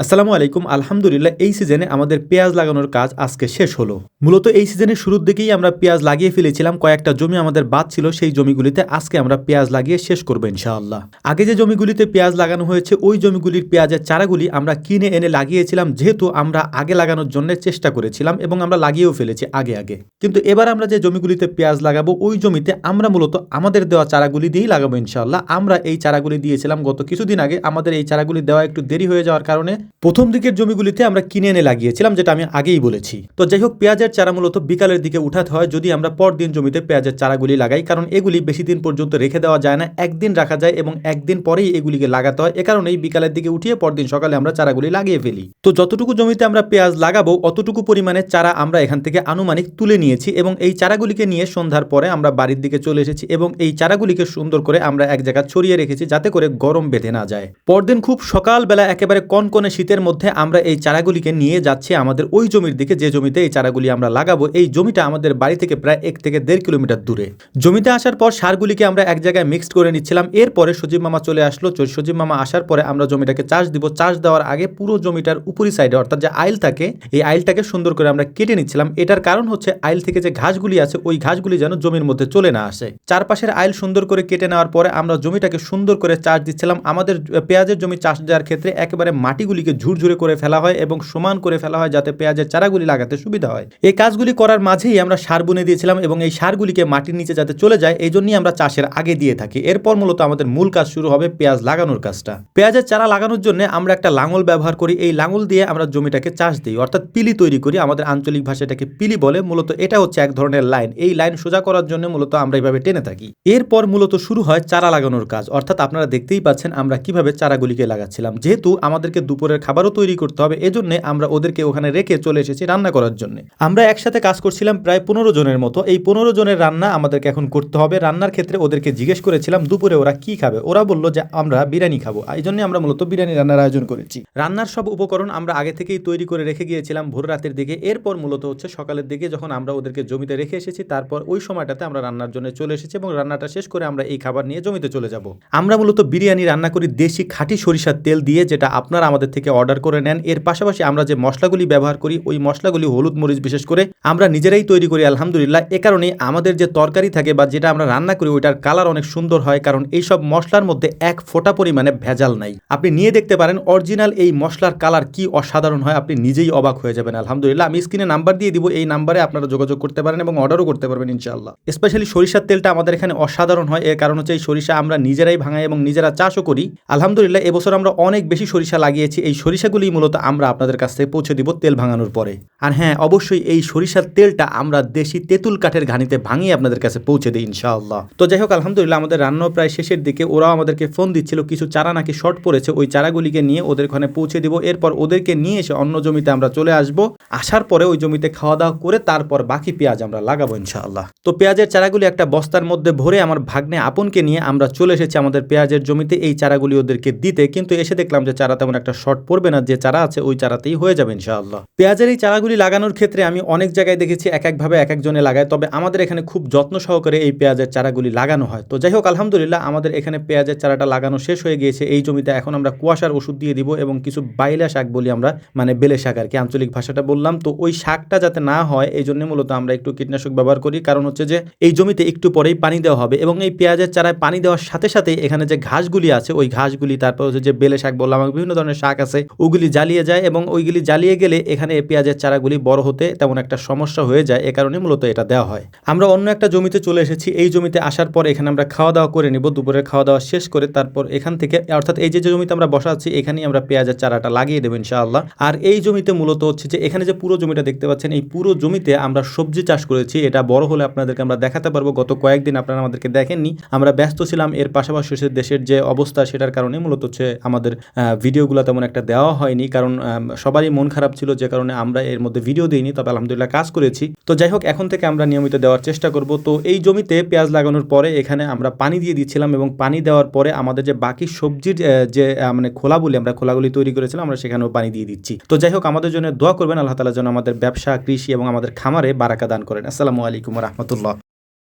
আসসালামু আলাইকুম। আলহামদুলিল্লাহ এই সিজনে আমাদের পেঁয়াজ লাগানোর কাজ আজকে শেষ হলো। মূলত এই সিজনের শুরুর দিকেই আমরা পেঁয়াজ লাগিয়ে ফেলেছিলাম। কয়েকটা জমি আমাদের বাদ ছিল, সেই জমিগুলিতে আজকে আমরা পেঁয়াজ লাগিয়ে শেষ করব ইনশাআল্লাহ। আগে যে জমিগুলিতে পেঁয়াজ লাগানো হয়েছে ওই জমিগুলির পেঁয়াজের চারাগুলি আমরা কিনে এনে লাগিয়েছিলাম, যেহেতু আমরা আগে লাগানোর জন্য চেষ্টা করেছিলাম এবং আমরা লাগিয়েও ফেলেছি আগে। কিন্তু এবার আমরা যে জমিগুলিতে পেঁয়াজ লাগাবো ওই জমিতে আমরা মূলত আমাদের দেওয়া চারাগুলি দিয়েই লাগাবো ইনশাআল্লাহ। আমরা এই চারাগুলি দিয়েছিলাম গত কিছুদিন আগে। আমাদের এই চারাগুলি দেওয়া একটু দেরি হয়ে যাওয়ার কারণে প্রথম দিকের জমিগুলিতে আমরা কিনে এনে লাগিয়েছিলাম, যেটা আমি আগেই বলেছি। তো যাই হোক, পেঁয়াজের চারা মূলত বিকালের দিকে উঠাতে হয় যদি আমরা পরদিন জমিতে পেঁয়াজের চারাগুলি লাগাই, কারণ এগুলি বেশি দিন পর্যন্ত রেখে দেওয়া যায় না, একদিন রাখা যায় এবং একদিন পরেই এগুলিকে লাগাতে হয়। এ কারণেই বিকালের দিকে উঠিয়ে পরদিন সকালে আমরা চারাগুলি লাগিয়ে ফেলি। তো যতটুকু জমিতে আমরা পেঁয়াজ লাগাবো অতটুকু পরিমাণে চারা আমরা এখান থেকে আনুমানিক তুলে নিয়েছি এবং এই চারাগুলিকে নিয়ে সন্ধ্যার পরে আমরা বাড়ির দিকে চলে এসেছি এবং এই চারাগুলিকে সুন্দর করে আমরা এক জায়গায় ছড়িয়ে রেখেছি যাতে করে গরম বেঁধে না যায়। পরদিন খুব সকালবেলা একেবারে কনকনে শীতের মধ্যে আমরা এই চারাগুলিকে নিয়ে যাচ্ছি আমাদের ওই জমির দিকে, যে জমিতে এই চারাগুলি আমরা লাগাবো। এই জমিটা আমাদের বাড়ি থেকে প্রায় 1 থেকে 1.5 কিলোমিটার দূরে। জমিতে আসার পর সারগুলিকে আমরা এক জায়গায় মিক্সড করে নিচ্ছিলাম। এরপরে সজীব মামা চলে আসলো। সজীব মামা আসার পরে আমরা জমিটাকে চাষ দিব। চাষ দেওয়ার আগে পুরো জমিটার উপরি সাইডে অর্থাৎ যে আইল থাকে এই আইলটাকে সুন্দর করে আমরা কেটে নিচ্ছিলাম। এটার কারণ হচ্ছে আইল থেকে যে ঘাসগুলি আছে ওই ঘাসগুলি যেন জমির মধ্যে চলে না আসে। চারপাশের আইল সুন্দর করে কেটে নেওয়ার পরে আমরা জমিটাকে সুন্দর করে চাষ দিচ্ছিলাম। আমাদের পেঁয়াজের জমি চাষ দেওয়ার ক্ষেত্রে একেবারে মাটিগুলিকে ঝুরঝুরে করে ফেলা হয় এবং সমান করে ফেলা হয় যাতে পেঁয়াজের চারাগুলি লাগাতে সুবিধা হয়। এই কাজগুলি করার মাঝেই আমরা সার বুনে দিয়েছিলাম এবং এই সারগুলিকে মাটির নিচে যাতে চলে যায় এই জন্যই আমরা চাষের আগে দিয়ে থাকি। এরপর মূলত আমাদের মূল কাজ শুরু হবে পেঁয়াজ লাগানোর কাজটা। পেঁয়াজের চারা লাগানোর জন্য আমরা একটা লাঙল ব্যবহার করি। এই লাঙল দিয়ে আমরা জমিটাকে চাষ দিই, অর্থাৎ পিলি তৈরি করি। আমাদের আঞ্চলিক ভাষায় এটাকে পিলি বলে। মূলত এটা হচ্ছে এক ধরনের লাইন। এই লাইন সোজা করার জন্য মূলত আমরা এইভাবে টেনে থাকি। এরপর মূলত শুরু হয় চারা লাগানোর কাজ, অর্থাৎ আপনারা দেখতেই পাচ্ছেন আমরা কিভাবে চারাগুলিকে লাগাচ্ছিলাম। যেহেতু আমাদেরকে দুপুরের খাবারও তৈরি করতে হবে এজন্য আমরা ওদেরকে ওখানে রেখে চলে এসেছি রান্না করার জন্য। আমরা একসাথে কাজ করছিলাম প্রায় 15 জনের মতো। এই 15 জনের রান্না আমাদেরকে এখন করতে হবে। রান্নার ক্ষেত্রে ওদেরকে জিজ্ঞেস করেছিলাম দুপুরে ওরা কি খাবে। ওরা বলল যে আমরা বিরিয়ানি খাবো। এই জন্য আমরা মূলত বিরিয়ানি রান্নার আয়োজন করেছি। রান্নার সব উপকরণ আমরা আগে থেকেই তৈরি করে রেখে গিয়েছিলাম ভোর রাতের দিকে। এরপর মূলত হচ্ছে সকালের দিকে যখন আমরা ওদেরকে জমিতে রেখে এসেছি তারপর ওই সময়টাতে আমরা রান্নার জন্য চলে এসেছি এবং রান্নাটা শেষ করে আমরা এই খাবার নিয়ে জমিতে চলে যাব। আমরা মূলত বিরিয়ানি রান্না করি দেশি খাঁটি সরিষার তেল দিয়ে, যেটা আপনারা আমাদের থেকে অর্ডার করে নেন। এর পাশাপাশি আমরা যে মশলাগুলি ব্যবহার করি ওই মশলাগুলি হলুদ মরিচ বিশেষ করে আমরা নিজেরাই তৈরি করি আলহামদুলিল্লাহ। এ কারণে আমাদের যে তরকারি থাকে বা যেটা আমরা রান্না করি ওইটার কালার অনেক সুন্দর হয়, কারণ এইসব মশলার মধ্যে এক ফোঁটা পরিমাণে ভেজাল নাই। আপনি নিয়ে দেখতে পারেন অরিজিনাল এই মশলার কালার কি অসাধারণ হয়, আপনি নিজেই অবাক হয়ে যাবেন আলহামদুলিল্লাহ। আমি স্ক্রিনে নাম্বার দিয়ে দিব, এই নাম্বারে আপনারা যোগাযোগ করতে পারেন এবং অর্ডারও করতে পারবেন ইনশাআল্লাহ। স্পেশালি সরিষার তেলটা আমাদের এখানে অসাধারণ হয়। এর কারণ হচ্ছে এই সরিষা আমরা নিজেরাই ভাঙাই এবং নিজেরা চাষও করি আলহামদুলিল্লাহ। এবছর আমরা অনেক বেশি সরিষা লাগিয়েছি। এই সরিষাগুলি মূলত আমরা আপনাদের কাছ থেকে পৌঁছে দিব তেল ভাঙানোর পরে। আর হ্যাঁ, অবশ্যই এই সরিষার তেলটা আমরা দেশি তেঁতুল কাঠের ঘানিতে ভাঙিয়ে আপনাদের কাছে পৌঁছে দিই ইনশাআল্লাহ। তো যাই হোক, আলহামদুলিল্লাহ আমাদের রান্নাও প্রায় শেষের দিকে। ওরাও আমাদেরকে ফোন দিচ্ছিল কিছু চারা নাকি শর্ট পড়েছে, ওই চারাগুলিকে নিয়ে ওদের ওখানে পৌঁছে দিব। এরপর ওদেরকে নিয়ে এসে অন্য জমিতে আমরা চলে আসব। আসার পরে ওই জমিতে খাওয়া দাওয়া করে তারপর বাকি পেঁয়াজ আমরা লাগাবো ইনশাআল্লাহ। তো পেঁয়াজের চারাগুলি একটা বস্তার মধ্যে ভরে আমার ভাগ্নে আপনকে নিয়ে আমরা চলে এসেছি আমাদের পেঁয়াজের জমিতে এই চারাগুলি ওদেরকে দিতে। কিন্তু এসে দেখলাম যে চারা তেমন একটা শর্ট পড়বে না, যে চারা আছে ওই চারাতেই হয়ে যাবে ইনশাআল্লাহ। পেঁয়াজের এই চারাগুলি লাগানোর ক্ষেত্রে আমি অনেক জায়গায় দেখেছি এক একভাবে এক একজনে লাগায়, তবে আমাদের এখানে খুব যত্ন সহকারে এই পেঁয়াজের চারাগুলি লাগানো হয়। তো যাই হোক, আলহামদুলিল্লাহ আমাদের এখানে পেঁয়াজের চারাটা লাগানো শেষ হয়ে গিয়েছে। এই জমিতে এখন আমরা কুয়াশার ওষুধ দিয়ে দিব এবং কিছু বাইলা শাক বলি আমরা, মানে বেলে শাক আর কি, আঞ্চলিক ভাষাটা বললাম। তো ওই শাকটা যাতে না হয় এই জন্য মূলত আমরা একটু কীটনাশক ব্যবহার করি, কারণ হচ্ছে যে এই জমিতে একটু পরেই পানি দেওয়া হবে এবং এই পেঁয়াজের চারায় পানি দেওয়ার সাথে সাথে এখানে যে ঘাসগুলি আছে ওই ঘাসগুলি, তারপর হচ্ছে যে বেলে শাক বললাম, বিভিন্ন ধরনের শাক আছে, ওগুলি জ্বালিয়ে যায় এবং ওইগুলি জ্বালিয়ে গেলে এখানে পেঁয়াজের চারাগুলি বড় হতে তেমন একটা সমস্যা হয়ে যায়। এ কারণে মূলত এটা দেওয়া হয়। আমরা অন্য একটা জমিতে চলে এসেছি। এই জমিতে আসার পর এখানে আমরা খাওয়া দাওয়া করে নিব। দুপুরের খাওয়া দাওয়া শেষ করে তারপর এখান থেকে, অর্থাৎ এই যে জমিতে আমরা বসা আছি এখানেই আমরা পেঁয়াজের চারাটা লাগিয়ে দেবো ইনশাআল্লাহ। আর এই জমিতে মূলত হচ্ছে যে এখানে যে পুরো জমিটা দেখতে পাচ্ছেন এই পুরো জমিতে আমরা সবজি চাষ করেছি। এটা বড় হলে আপনাদেরকে আমরা দেখাতে পারবো। গত কয়েকদিন আপনারা আমাদেরকে দেখেননি, আমরা ব্যস্ত ছিলাম। এর পাশাপাশি দেশের যে অবস্থা সেটার কারণে মূলত হচ্ছে আমাদের ভিডিওগুলো তেমন একটা দেওয়া হয়নি, কারণ সবারই মন খারাপ ছিল, যে কারণে আমরা এর মধ্যে ভিডিও দিইনি। তবে আলহামদুলিল্লাহ কাজ করেছি। তো যাই হোক, এখন থেকে আমরা নিয়মিত দেওয়ার চেষ্টা করব। তো এই জমিতে পেঁয়াজ লাগানোর পরে এখানে আমরা পানি দিয়ে দিচ্ছিলাম এবং পানি দেওয়ার পরে আমাদের যে বাকি সবজির যে মানে খোলা বলি আমরা, খোলাগুলি তৈরি করেছিলাম, আমরা সেখানেও পানি দিয়ে দিচ্ছি। তো যাই হোক, আমাদের জন্য দোয়া করবেন, আল্লাহ তাআলা যেন আমাদের ব্যবসা, কৃষি এবং আমাদের খামারে বারাকা দান করেন। আসসালামু আলাইকুম ওয়া রাহমাতুল্লাহ।